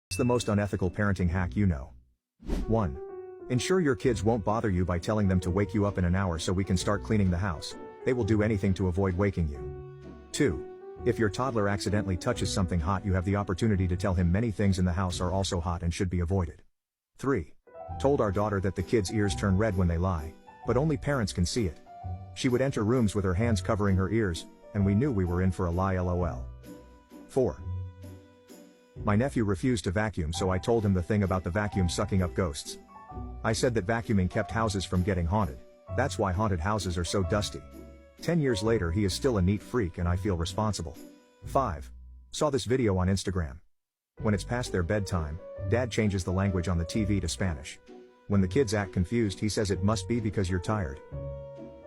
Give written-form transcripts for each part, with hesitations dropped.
What's the most unethical parenting hack you know? 1. Ensure your kids won't bother you by telling them to wake you up in an hour so we can start cleaning the house. They will do anything to avoid waking you. 2. If your toddler accidentally touches something hot, you have the opportunity to tell him many things in the house are also hot and should be avoided. 3. Told our daughter that the kids' ears turn red when they lie, but only parents can see it. She would enter rooms with her hands covering her ears, and we knew we were in for a lie, lol. 4. My nephew refused to vacuum, so I told him the thing about the vacuum sucking up ghosts. I said that vacuuming kept houses from getting haunted. That's why haunted houses are so dusty. 10 years later he is still a neat freak and I feel responsible. 5. Saw this video on Instagram. When it's past their bedtime, dad changes the language on the TV to Spanish. When the kids act confused, he says it must be because you're tired.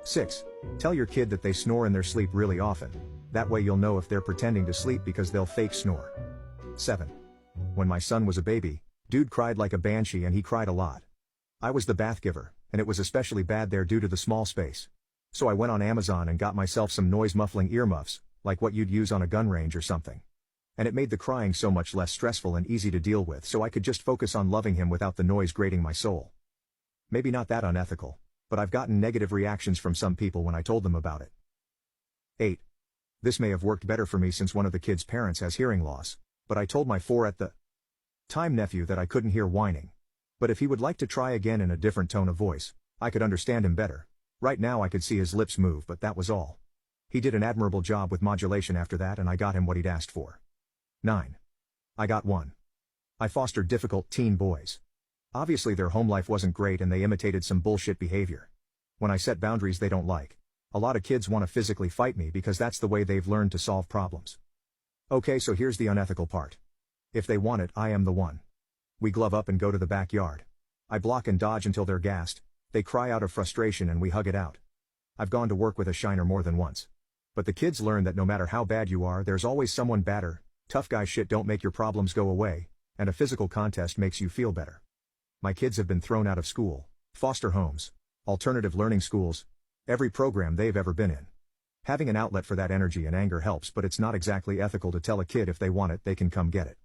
6. Tell your kid that they snore in their sleep really often. That way you'll know if they're pretending to sleep because they'll fake snore. 7. When my son was a baby, dude cried like a banshee and he cried a lot. I was the bath giver, and it was especially bad there due to the small space. So I went on Amazon and got myself some noise muffling earmuffs, like what you'd use on a gun range or something. And it made the crying so much less stressful and easy to deal with, so I could just focus on loving him without the noise grating my soul. Maybe not that unethical, but I've gotten negative reactions from some people when I told them about it. 8. This may have worked better for me since one of the kids' parents has hearing loss, but I told my 4 at the time nephew that I couldn't hear whining. But if he would like to try again in a different tone of voice, I could understand him better. Right now I could see his lips move, but that was all. He did an admirable job with modulation after that, and I got him what he'd asked for. 9. I got 1. I fostered difficult teen boys. Obviously their home life wasn't great and they imitated some bullshit behavior. When I set boundaries they don't like, a lot of kids want to physically fight me because that's the way they've learned to solve problems. Okay, so here's the unethical part. If they want it, I am the one. We glove up and go to the backyard. I block and dodge until they're gassed, they cry out of frustration and we hug it out. I've gone to work with a shiner more than once. But the kids learn that no matter how bad you are, there's always someone badder. Tough guy shit don't make your problems go away, and a physical contest makes you feel better. My kids have been thrown out of school, foster homes, alternative learning schools, every program they've ever been in. Having an outlet for that energy and anger helps, but it's not exactly ethical to tell a kid if they want it they can come get it.